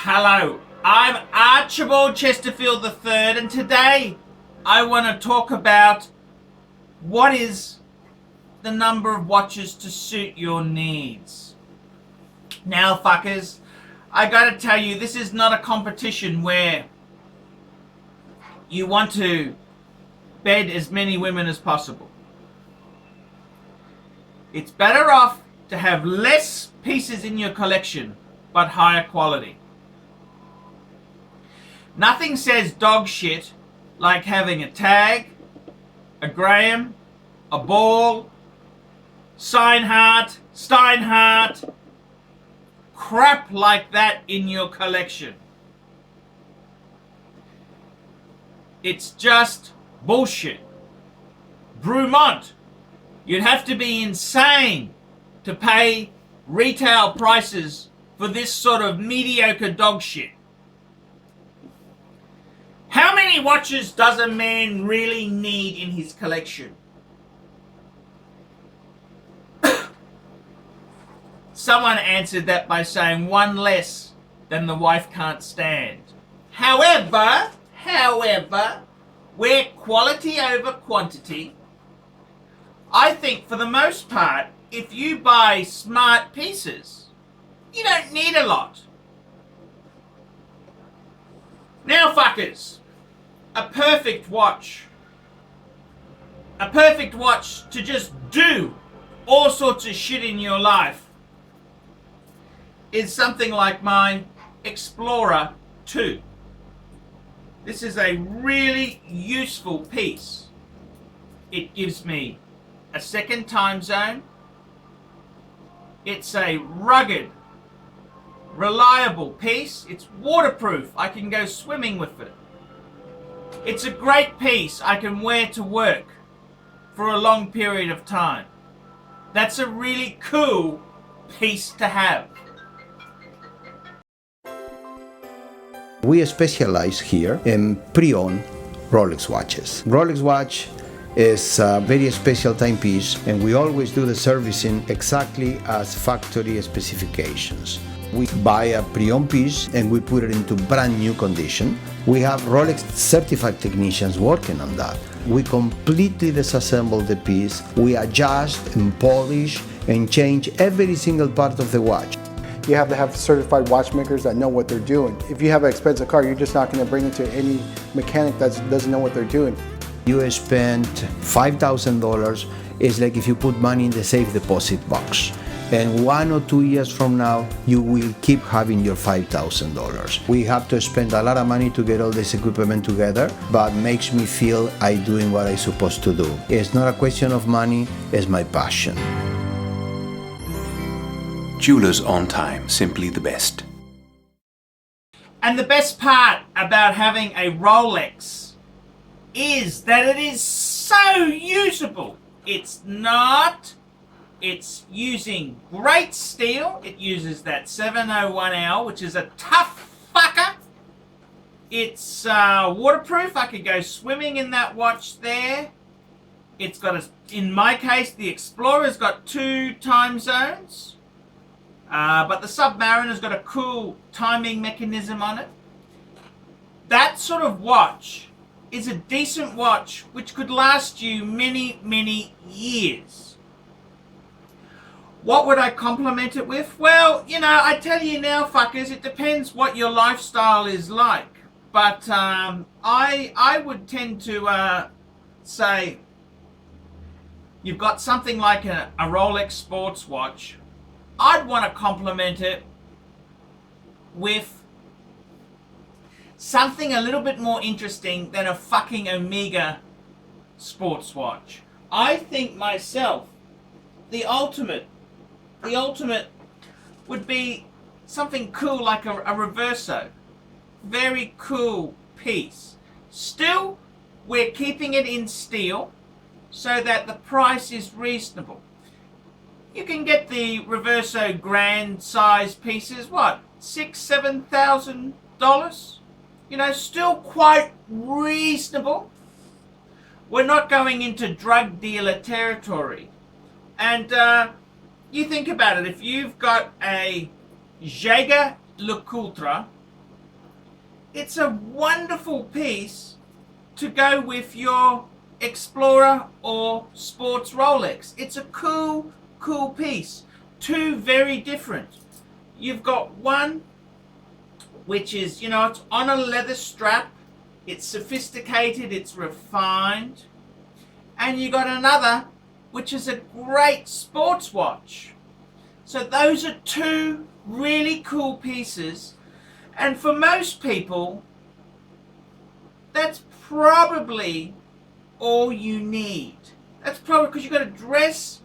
Hello, I'm Archibald Chesterfield III, and today I want to talk about what is the number of watches to suit your needs. Now, fuckers, I gotta tell you, this is not a competition where you want to bed as many women as possible. It's better off to have less pieces in your collection, but higher quality. Nothing says dog shit like having a tag, a Graham, a Ball, Steinhardt, crap like that in your collection. It's just bullshit. Brumont, you'd have to be insane to pay retail prices for this sort of mediocre dog shit. How many watches does a man really need in his collection? Someone answered that by saying one less than the wife can't stand. However, where quality over quantity, I think for the most part, if you buy smart pieces, you don't need a lot. Now, fuckers, a perfect watch to just do all sorts of shit in your life is something like my Explorer 2. This is a really useful piece. It gives me a second time zone. It's a rugged, reliable piece. It's waterproof. I can go swimming with it. It's a great piece I can wear to work for a long period of time. That's a really cool piece to have. We specialize here in pre-owned Rolex watches. Rolex watch is a very special timepiece, and we always do the servicing exactly as factory specifications. We buy a pre-owned piece and we put it into brand new condition. We have Rolex certified technicians working on that. We completely disassemble the piece. We adjust and polish and change every single part of the watch. You have to have certified watchmakers that know what they're doing. If you have an expensive car, you're just not going to bring it to any mechanic that doesn't know what they're doing. You spend $5,000, it's like if you put money in the safe deposit box. And 1 or 2 years from now, you will keep having your $5,000. We have to spend a lot of money to get all this equipment together, but makes me feel I'm doing what I'm supposed to do. It's not a question of money, it's my passion. Jewelers on time, simply the best. And the best part about having a Rolex is that it is so usable. It's using great steel. It uses that 701L, which is a tough fucker. It's waterproof. I could go swimming in that watch there. It's got in my case, the Explorer's got 2 time zones. But the Submariner's got a cool timing mechanism on it. That sort of watch is a decent watch which could last you many, many years. What would I complement it with? Well, you know, I tell you now, fuckers, it depends what your lifestyle is like. But I would tend to say you've got something like a Rolex sports watch. I'd want to complement it with something a little bit more interesting than a fucking Omega sports watch. I think myself, the ultimate would be something cool like a Reverso. Very cool piece. Still, we're keeping it in steel so that the price is reasonable. You can get the Reverso grand size pieces, what, $6,000-$7,000? You know, still quite reasonable. We're not going into drug dealer territory. And you think about it, if you've got a Jaeger LeCoultre it's a wonderful piece to go with your Explorer or Sports Rolex. It's a cool piece. Two very different. You've got one which is, you know, it's on a leather strap. It's sophisticated, it's refined. And you got another which is a great sports watch. So those are two really cool pieces. And for most people, that's probably all you need. That's probably because you've got a dress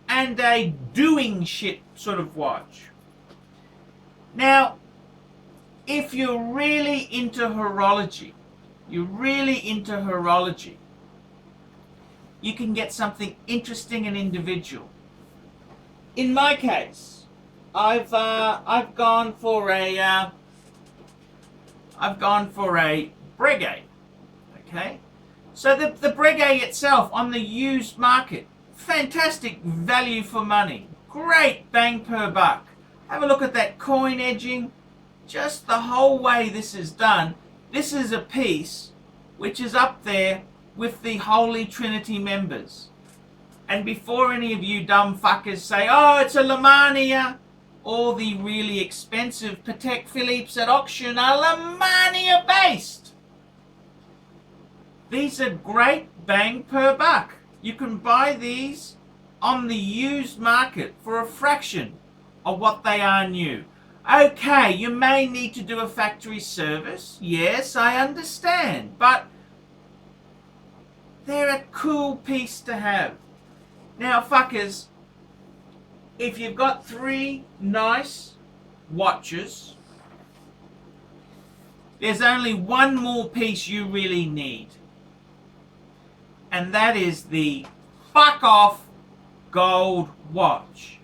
and a doing shit sort of watch. Now, if you're really into horology, you can get something interesting and individual. In my case, I've gone for a Breguet. Okay, so the Breguet itself on the used market, fantastic value for money, great bang per buck. Have a look at that coin edging, just the whole way this is done. This is a piece which is up there with the Holy Trinity members. And before any of you dumb fuckers say, oh, it's a Lemania, all the really expensive Patek Philippe's at auction are Lemania based. These are great bang per buck. You can buy these on the used market for a fraction of what they are new. Okay, you may need to do a factory service. Yes, I understand. But they're a cool piece to have. Now, fuckers, if you've got three nice watches, there's only one more piece you really need. And that is the fuck off gold watch.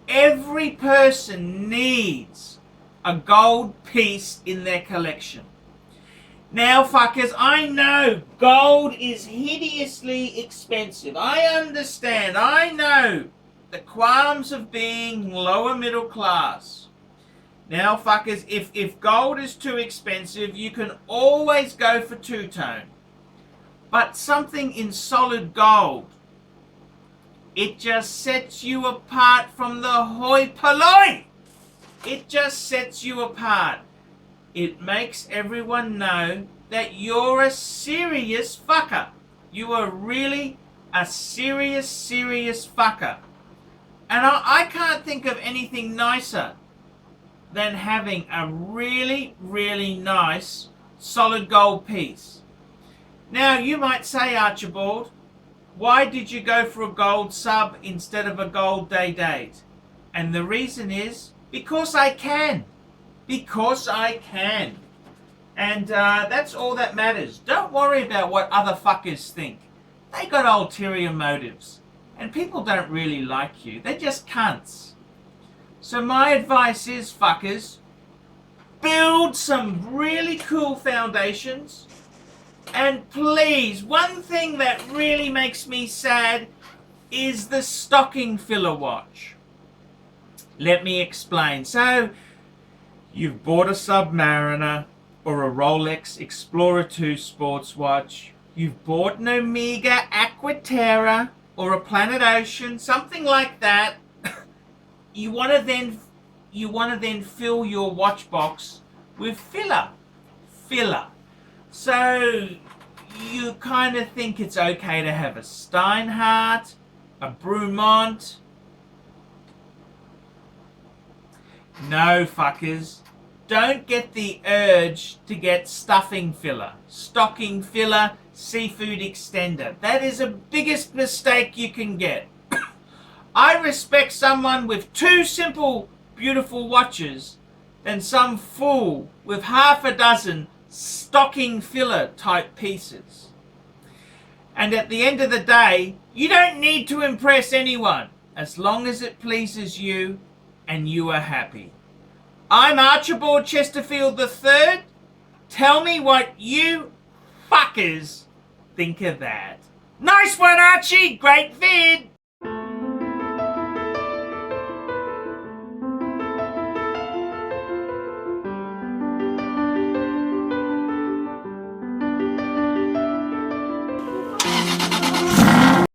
Every person needs a gold piece in their collection. Now, fuckers, I know gold is hideously expensive. I understand. I know the qualms of being lower middle class. Now, fuckers, if gold is too expensive, you can always go for two-tone. But something in solid gold, it just sets you apart from the hoi polloi. It just sets you apart. It makes everyone know that you're a serious fucker. You are really a serious fucker. And I can't think of anything nicer than having a really nice solid gold piece. Now, you might say, Archibald, why did you go for a gold sub instead of a gold day-date? And the reason is, because I can. Because I can. And that's all that matters. Don't worry about what other fuckers think. They got ulterior motives. And people don't really like you. They're just cunts. So my advice is, fuckers, build some really cool foundations. And please, one thing that really makes me sad is the stocking filler watch. Let me explain. So, you've bought a Submariner or a Rolex Explorer 2 sports watch. You've bought an Omega Aquaterra or a Planet Ocean, something like that. You want to then fill your watch box with filler. So you kind of think it's okay to have a Steinhardt, a Brumont. No, fuckers. Don't get the urge to get stuffing filler, stocking filler, seafood extender. That is the biggest mistake you can get. I respect someone with two simple, beautiful watches than some fool with half a dozen stocking filler type pieces. And at the end of the day, you don't need to impress anyone as long as it pleases you and you are happy. I'm Archibald Chesterfield III. Tell me what you fuckers think of that. Nice one, Archie. Great vid.